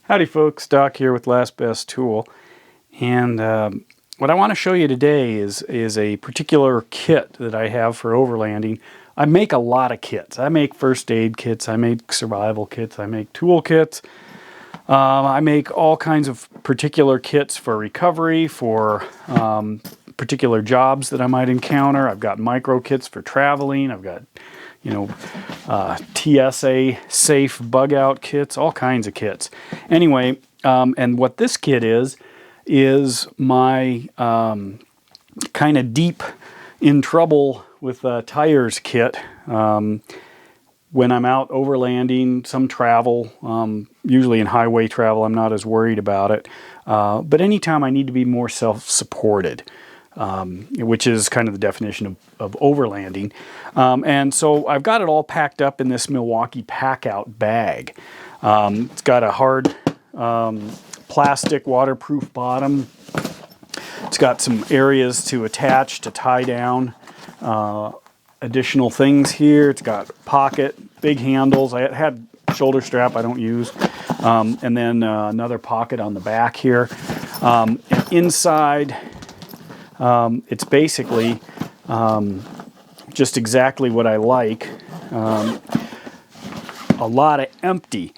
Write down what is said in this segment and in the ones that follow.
Howdy folks, Doc here with Last Best Tool, and what I want to show you today is a particular kit that I have for overlanding. I make a lot of kits. I make first aid kits, I make survival kits, I make tool kits. I make all kinds of particular kits for recovery, for particular jobs that I might encounter. I've got micro kits for traveling. I've got, TSA safe bug out kits, all kinds of kits. Anyway, and what this kit is my kind of deep in trouble with tires kit. When I'm out overlanding, some travel, usually in highway travel, I'm not as worried about it. But anytime I need to be more self-supported, which is kind of the definition of overlanding. And so I've got it all packed up in this Milwaukee pack-out bag. It's got a hard plastic waterproof bottom. It's got some areas to attach, to tie down additional things here. It's got pocket, big handles. I had shoulder strap I don't use. And then another pocket on the back here. And inside, it's basically just exactly what I like. A lot of empty.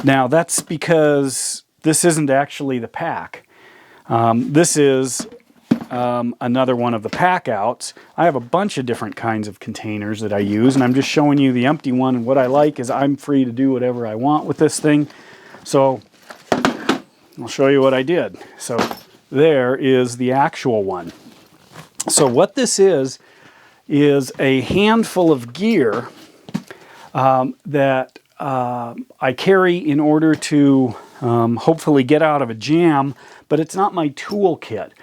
Now that's because this isn't actually the pack. This is another one of the pack outs. I have a bunch of different kinds of containers that I use, and I'm just showing you the empty one. And what I like is I'm free to do whatever I want with this thing. So I'll show you what I did. So there is the actual one. So what this is a handful of gear that I carry in order to hopefully get out of a jam, but it's not my tool kit.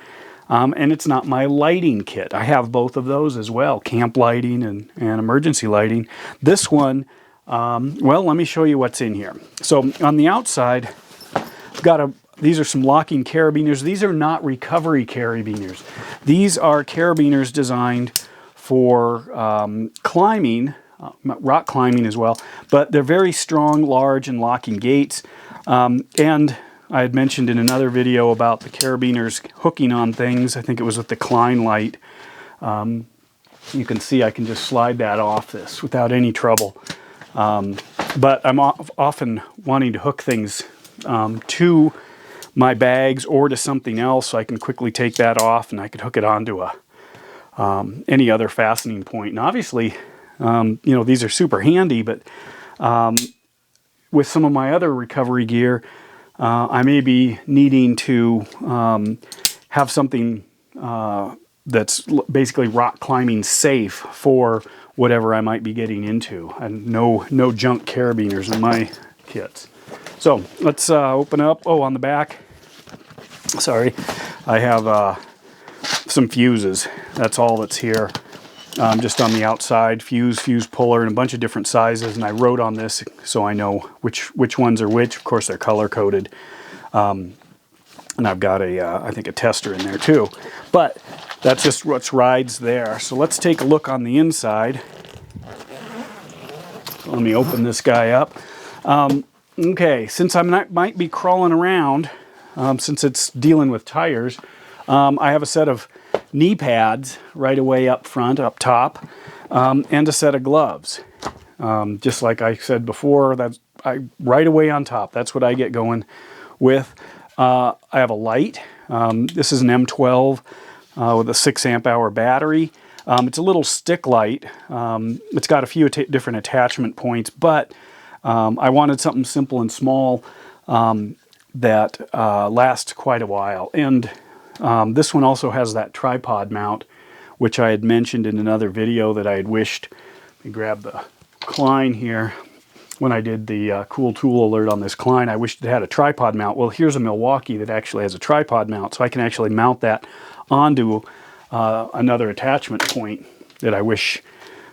And it's not my lighting kit. I have both of those as well, camp lighting and emergency lighting. This one, well, let me show you what's in here. So on the outside, I've got these are some locking carabiners. These are not recovery carabiners. These are carabiners designed for climbing, rock climbing as well, but they're very strong, large, and locking gates. And I had mentioned in another video about the carabiners hooking on things. I think it was with the Klein light. You can see I can just slide that off this without any trouble. But I'm often wanting to hook things to my bags or to something else, so I can quickly take that off and I can hook it onto any other fastening point. And obviously, these are super handy, but with some of my other recovery gear, I may be needing to have something that's basically rock climbing safe for whatever I might be getting into, and no junk carabiners in my kits. So let's open up. Oh, on the back, sorry, I have some fuses. That's all that's here. Just on the outside, fuse puller, and a bunch of different sizes, and I wrote on this so I know which ones are which. Of course, they're color coded, and I've got I think a tester in there too. But that's just what rides there. So let's take a look on the inside. Let me open this guy up. Okay, since I might be crawling around, since it's dealing with tires, I have a set of knee pads right away up front, up top, and a set of gloves. Just like I said before, right away on top. That's what I get going with. I have a light. This is an M12 with a 6 amp hour battery. It's a little stick light. It's got a few different attachment points, but I wanted something simple and small that lasts quite a while. And this one also has that tripod mount, which I had mentioned in another video that I had wished. Let me grab the Klein here. When I did the Kool tool alert on this Klein, I wished it had a tripod mount. Well, here's a Milwaukee that actually has a tripod mount, so I can actually mount that onto another attachment point that I wish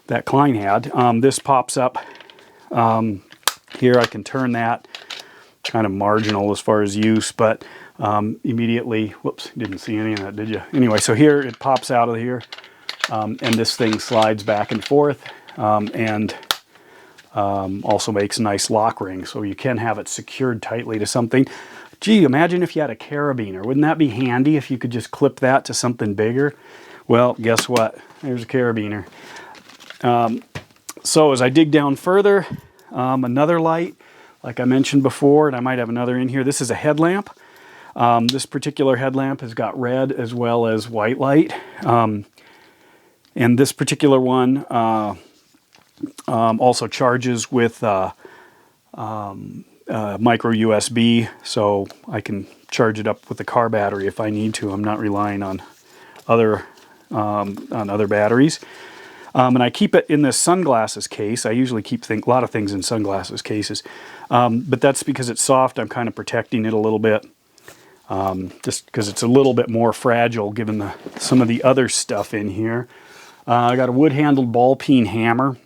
that Klein had. This pops up here. I can turn that. Kind of marginal as far as use, but immediately, whoops, didn't see any of that, did you? Anyway, so here it pops out of here, and this thing slides back and forth, and Also makes a nice lock ring, so you can have it secured tightly to something. Gee, imagine if you had a carabiner. Wouldn't that be handy if you could just clip that to something bigger? Well, guess what? There's a carabiner. So as I dig down further, another light, like I mentioned before, and I might have another in here. This is a headlamp. This particular headlamp has got red as well as white light. And this particular one also charges with micro USB, so I can charge it up with the car battery if I need to. I'm not relying on other batteries. And I keep it in this sunglasses case. I usually keep a lot of things in sunglasses cases, but that's because it's soft. I'm kind of protecting it a little bit, just because it's a little bit more fragile given some of the other stuff in here. I got a wood-handled ball peen hammer.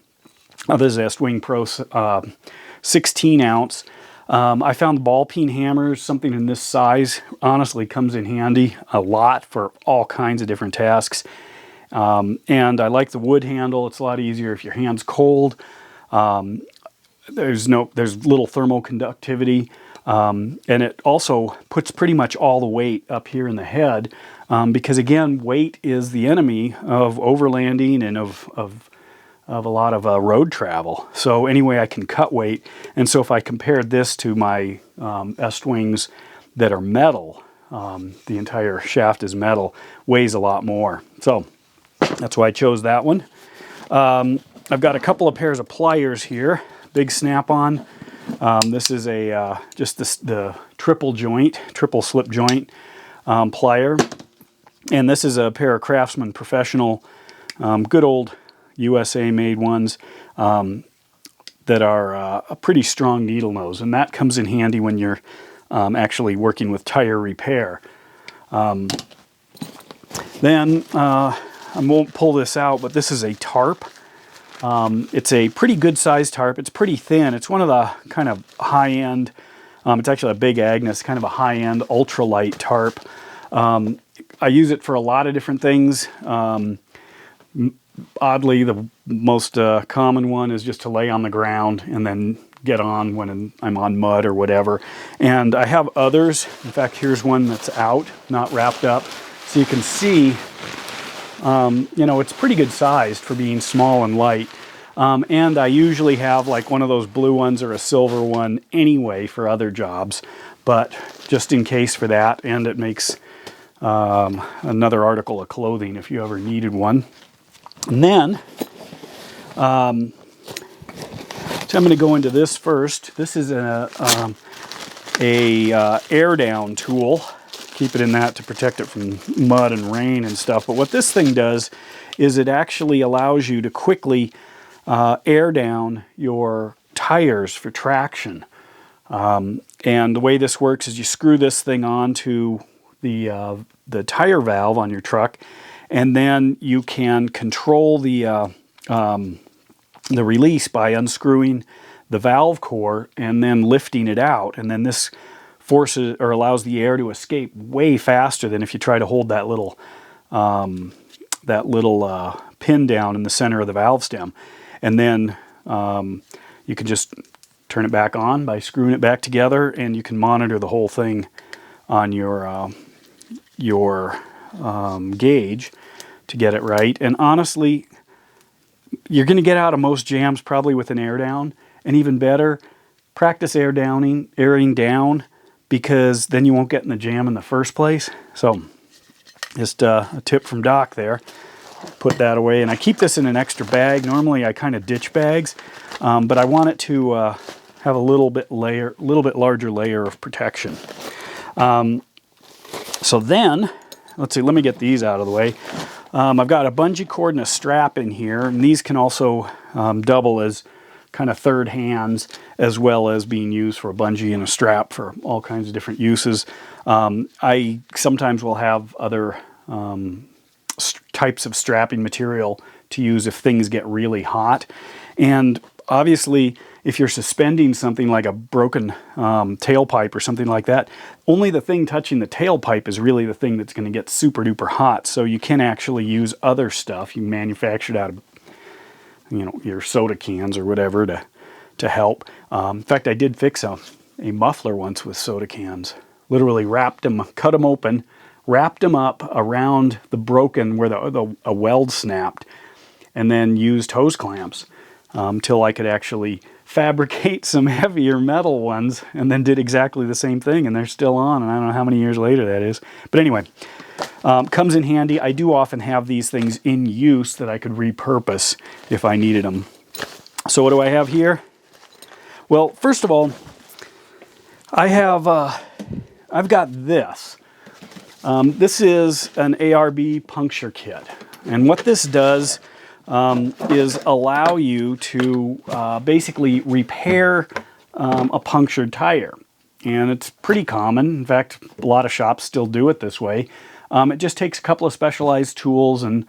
This is Estwing Pro 16 ounce. I found the ball peen hammers, something in this size, honestly comes in handy a lot for all kinds of different tasks. And I like the wood handle. It's a lot easier if your hand's cold. There's little thermal conductivity. And it also puts pretty much all the weight up here in the head, because again, weight is the enemy of overlanding and of a lot of road travel. So anyway, I can cut weight. And so if I compared this to my Estwings that are metal, the entire shaft is metal, weighs a lot more. So that's why I chose that one. I've got a couple of pairs of pliers here, big snap-on. This is just the triple slip joint plier. And this is a pair of Craftsman Professional, good old USA made ones that are a pretty strong needle nose. And that comes in handy when you're actually working with tire repair. Then I won't pull this out, but this is a tarp. It's a pretty good sized tarp. It's pretty thin. It's one of the kind of high-end, it's actually a big Agnes, kind of a high-end ultralight tarp. I use it for a lot of different things. Oddly, the most common one is just to lay on the ground and then get on when I'm on mud or whatever. And I have others. In fact, here's one that's out, not wrapped up. So you can see, it's pretty good sized for being small and light. And I usually have like one of those blue ones or a silver one anyway for other jobs, but just in case for that. And it makes another article of clothing if you ever needed one. And then, so I'm going to go into this first. This is a air down tool. Keep it in that to protect it from mud and rain and stuff. But what this thing does is it actually allows you to quickly air down your tires for traction. And the way this works is you screw this thing onto the tire valve on your truck, and then you can control the release by unscrewing the valve core and then lifting it out. And then this forces or allows the air to escape way faster than if you try to hold that little pin down in the center of the valve stem. And then you can just turn it back on by screwing it back together, and you can monitor the whole thing on your gauge to get it right. And honestly, you're going to get out of most jams probably with an air down, and even better, practice airing down, because then you won't get in the jam in the first place. So just a tip from Doc there. Put that away, and I keep this in an extra bag. Normally I kind of ditch bags, but I want it to have a little bit larger layer of protection. So then, let's see, let me get these out of the way. I've got a bungee cord and a strap in here, and these can also double as kind of third hands, as well as being used for a bungee and a strap for all kinds of different uses. I sometimes will have other types of strapping material to use if things get really hot. And obviously, if you're suspending something like a broken tailpipe or something like that, only the thing touching the tailpipe is really the thing that's going to get super duper hot. So you can actually use other stuff you manufactured out of, your soda cans or whatever to help. In fact, I did fix a muffler once with soda cans. Literally wrapped them, cut them open, wrapped them up around the broken where a weld snapped, and then used hose clamps till I could actually fabricate some heavier metal ones, and then did exactly the same thing, and they're still on, and I don't know how many years later that is. But anyway, comes in handy. I do often have these things in use that I could repurpose if I needed them. So what do I have here? Well, first of all, I've got this. This is an Arb Puncture Kit, and what this does is allow you to basically repair a punctured tire. And it's pretty common. In fact, a lot of shops still do it this way. It just takes a couple of specialized tools and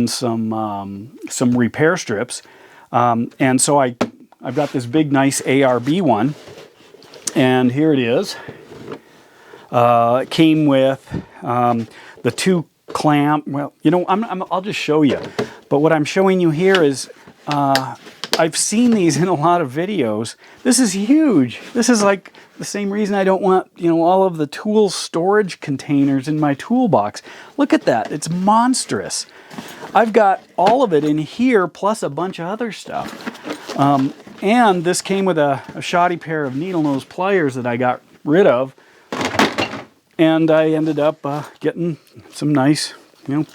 some repair strips. And so I've got this big, nice Arb one, and here it is. It came with the 2 clamp. Well, you know, I'll just show you. But what I'm showing you here is I've seen these in a lot of videos. This is huge. This is like the same reason I don't want, you know, all of the tool storage containers in my toolbox. Look at that. It's monstrous. I've got all of it in here plus a bunch of other stuff. And this came with a shoddy pair of needle nose pliers that I got rid of. And I ended up getting some nice, you know,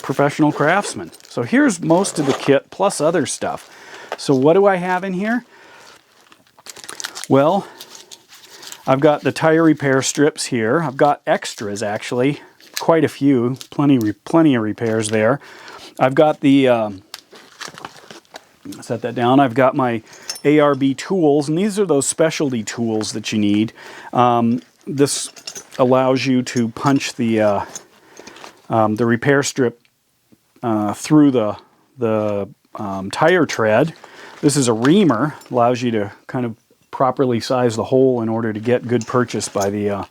professional Craftsman. So here's most of the kit plus other stuff. So what do I have in here? Well, I've got the tire repair strips here. I've got extras, actually, quite a few, plenty of repairs there. I've got the set that down. I've got my Arb tools, and these are those specialty tools that you need. This allows you to punch the repair strip through the tire tread. This is a reamer, allows you to kind of properly size the hole in order to get good purchase by the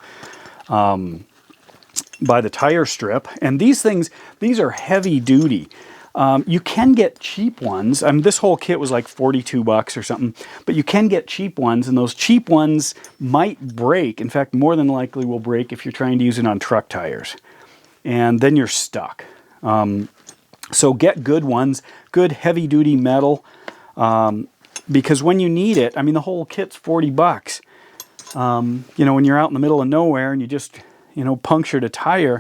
tire strip. And these things, these are heavy duty. You can get cheap ones. I mean, this whole kit was like 42 bucks or something, but you can get cheap ones, and those cheap ones might break. In fact, more than likely will break if you're trying to use it on truck tires. And then you're stuck. So get good ones, good heavy duty metal, because when you need it, I mean, the whole kit's 40 bucks. You know, when you're out in the middle of nowhere and you just, you know, punctured a tire,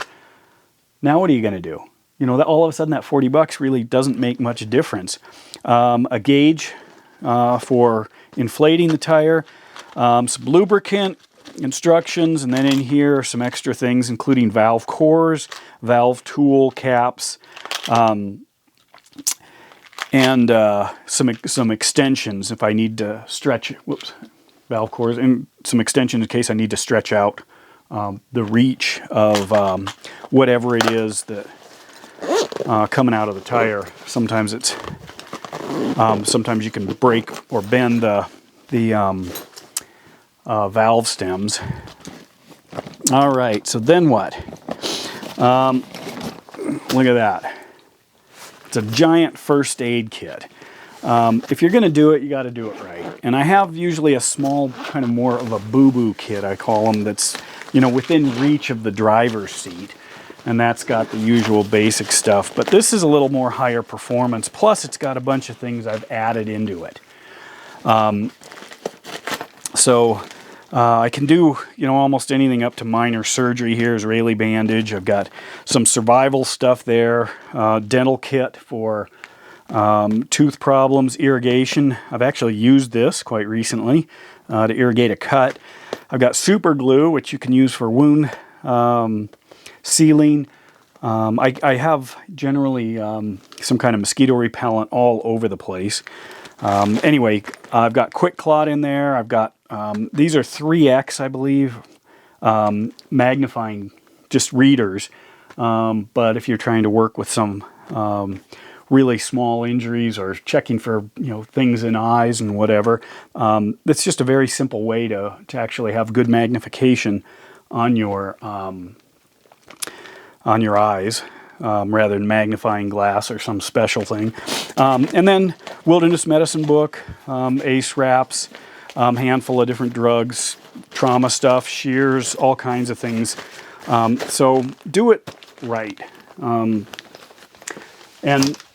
now what are you going to do? You know, that all of a sudden that 40 bucks really doesn't make much difference. A gauge for inflating the tire, some lubricant instructions, and then in here some extra things including valve cores, valve tool caps, and some extensions if I need to stretch, valve cores, and some extensions in case I need to stretch out the reach of whatever it is that coming out of the tire. Sometimes it's sometimes you can break or bend the valve stems. All right, so then what? Look at that. It's a giant first aid kit. If you're going to do it, you got to do it right. And I have usually a small, kind of more of a boo-boo kit, I call them, that's, you know, within reach of the driver's seat. And that's got the usual basic stuff. But this is a little more higher performance. Plus, it's got a bunch of things I've added into it. I can do, you know, almost anything up to minor surgery. Here's Rayleigh bandage. I've got some survival stuff there. Dental kit for tooth problems, irrigation. I've actually used this quite recently to irrigate a cut. I've got super glue, which you can use for wound sealing. I have generally some kind of mosquito repellent all over the place. Anyway, I've got Quick Clot in there. I've got, these are 3X, I believe, magnifying just readers. But if you're trying to work with some really small injuries or checking for, you know, things in eyes and whatever, it's just a very simple way to actually have good magnification on your eyes. rather than magnifying glass or some special thing. And then Wilderness Medicine Book, ace wraps, handful of different drugs, trauma stuff, shears, all kinds of things. So do it right. And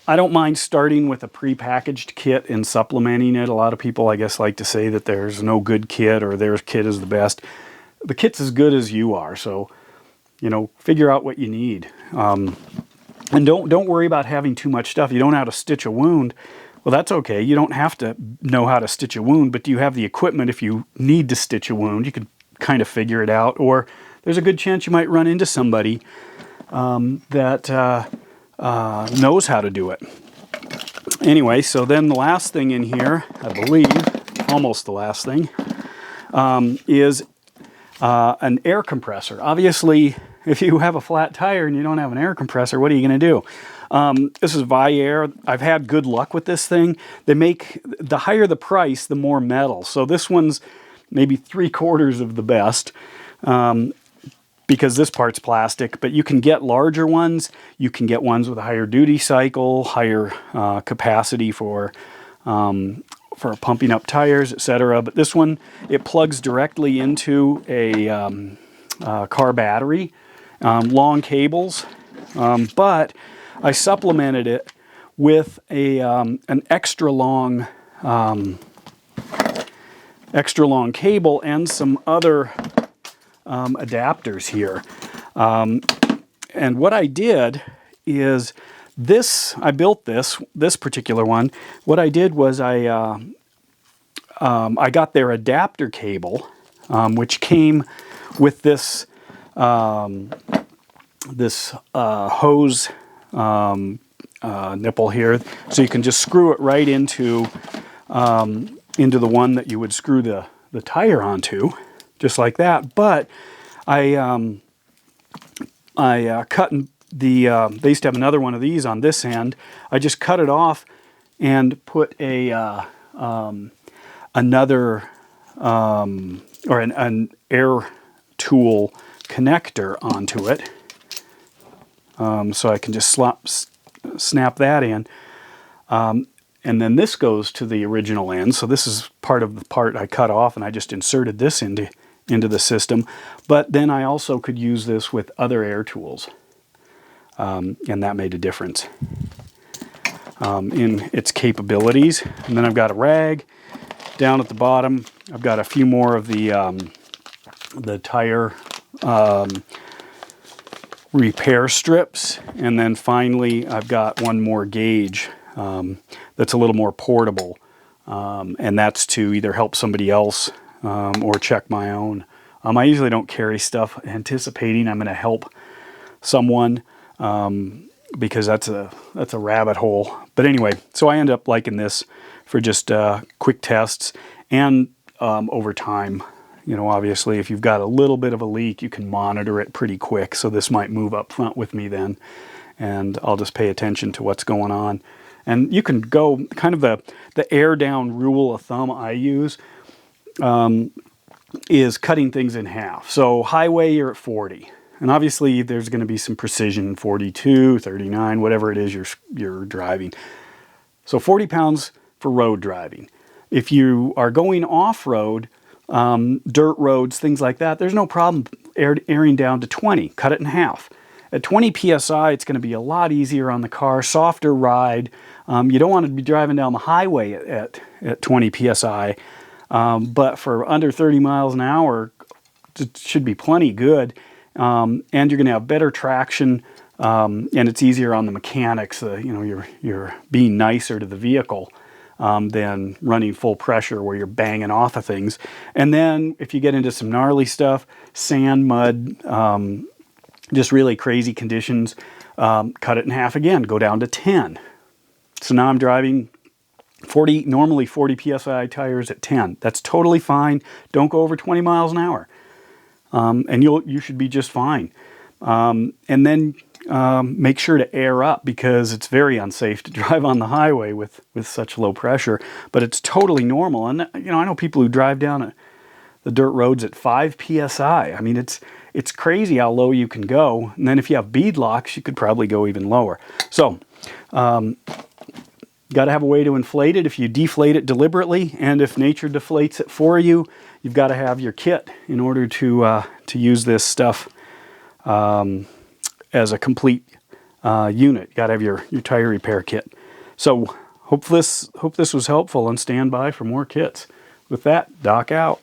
I don't mind starting with a prepackaged kit and supplementing it. A lot of people, I guess, like to say that there's no good kit or their kit is the best. The kit's as good as you are, so, you know, figure out what you need. And don't worry about having too much stuff. You don't know how to stitch a wound. Well, that's okay. You don't have to know how to stitch a wound, but do you have the equipment if you need to stitch a wound? You can kind of figure it out, or there's a good chance you might run into somebody that knows how to do it. Anyway, so then the last thing in here, I believe, almost the last thing, is an air compressor. Obviously, if you have a flat tire and you don't have an air compressor, what are you going to do? This is Viair. I've had good luck with this thing. They make, the higher the price, the more metal. So this one's maybe 3/4 of the best, because this part's plastic, but you can get larger ones. You can get ones with a higher duty cycle, higher capacity for pumping up tires, etc. But this one, it plugs directly into a car battery, long cables, but I supplemented it with an extra long cable and some other adapters here. And what I did is this, I built this particular one. What I did was I got their adapter cable, which came with this hose nipple here, so you can just screw it right into the one that you would screw the tire onto, just like that. But I cut they used to have another one of these on this end. I just cut it off and put an air tool connector onto it, so I can just snap that in, and then this goes to the original end. So this is part of the part I cut off, and I just inserted this into the system. But then I also could use this with other air tools, and that made a difference in its capabilities. And then I've got a rag down at the bottom. I've got a few more of the tire repair strips, and then finally I've got one more gauge that's a little more portable, and that's to either help somebody else or check my own. I usually don't carry stuff anticipating I'm going to help someone, because that's a rabbit hole. But anyway, so I end up liking this for just quick tests and over time. You know, obviously, if you've got a little bit of a leak, you can monitor it pretty quick. So this might move up front with me then, and I'll just pay attention to what's going on. And you can go kind of the air down rule of thumb I use is cutting things in half. So highway, you're at 40. And obviously, there's going to be some precision, 42, 39, whatever it is you're driving. So 40 pounds for road driving. If you are going off-road, dirt roads, things like that, there's no problem airing down to 20. Cut it in half. At 20 psi, it's going to be a lot easier on the car, softer ride. You don't want to be driving down the highway at 20 psi, but for under 30 miles an hour, it should be plenty good. And you're going to have better traction, and it's easier on the mechanics. You're being nicer to the vehicle than running full pressure where you're banging off of things. And then if you get into some gnarly stuff, sand, mud, just really crazy conditions, cut it in half again, go down to 10. So now I'm driving normally 40 psi tires at 10. That's totally fine. Don't go over 20 miles an hour. And you should be just fine. And then make sure to air up, because it's very unsafe to drive on the highway with such low pressure. But it's totally normal. And I know people who drive down the dirt roads at 5 psi. I mean, it's crazy how low you can go. And then if you have bead locks, you could probably go even lower. So, got to have a way to inflate it. If you deflate it deliberately, and if nature deflates it for you, you've got to have your kit in order to use this stuff as a complete unit. You got to have your tire repair kit. So hope this was helpful, and stand by for more kits. With that, Doc out.